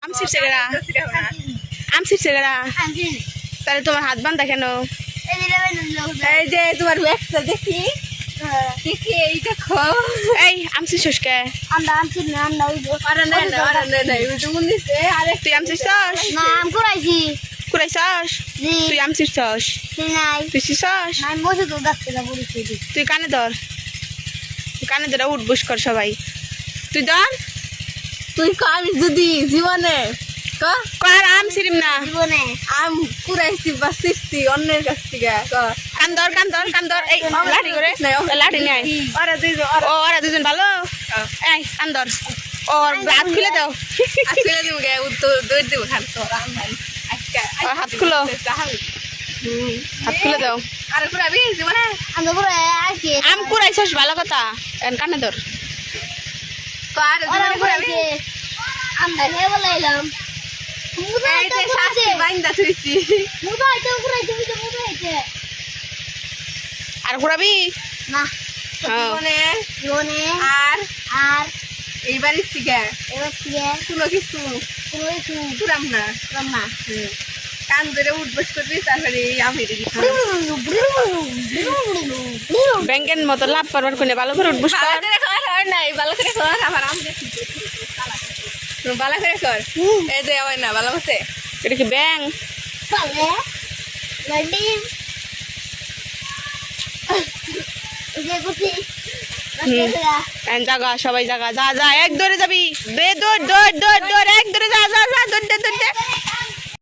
আম ছিপছে গেরা আম ছিপছে গেরা তাহলে তোমার হাত বান্ধা কেন? এই যে তোমার ব্যাগটা দেখি দেখি এই দেখো এই আম ছিপছিস কে? তুই আম ছিপছস? কুড়াইছস? তুই আম ছিপছস? তুই ছিপছস? তুই কানে ধর, তুই কানে ধরে উঠবস কর সবাই। তুই ধর, তুই কাজ যদি জীবনে কর আম ছিড়িম না। আম কুড়াইছি বা শিখছি অন্যের কাছ থেকে কান ধর কান ধর কান ধর, এই লাঠি করে লাঠি নিয়ে আয়। ও ওরা দুজন ভালো, এই কান ধর, ওর হাত খুলে দাও। আজকে দিব গে উত্তর দৌড় দিব খান তো আম ভাই আজকে ওর হাত খুলো, হাত খুলে দাও। আর কুড়াবি জীবনে আম কুড়াইছস ভালো কথা, এখন কানে ধর। আর জীবনে কুড়াবি এই যে শাস্তি বাইন্দা থুইছি আর কুড়াবি জীবনে আর এই বাড়ির থেকে কোনো কিছু পুরাম না কান ধরে উঠবস করবি তারপরে এই আমের ব্যাংকের মতো লাভ করবার কোনে ভালো করে উঠবস কর। ভালো করে খাওয়ার হয় নাই ভালো করে খাওয়ার আমার আম ভালো করে কর এই যে হয় না ভালো মতে এটা কি ব্যাং? জাগা সবাই জাগা, যা যা এক দৌড়ে যাবি, দৌড় দৌড় দৌড় দৌড় দৌড় এক দৌড়ে যা যা যা দৌড় দে দৌড় দে।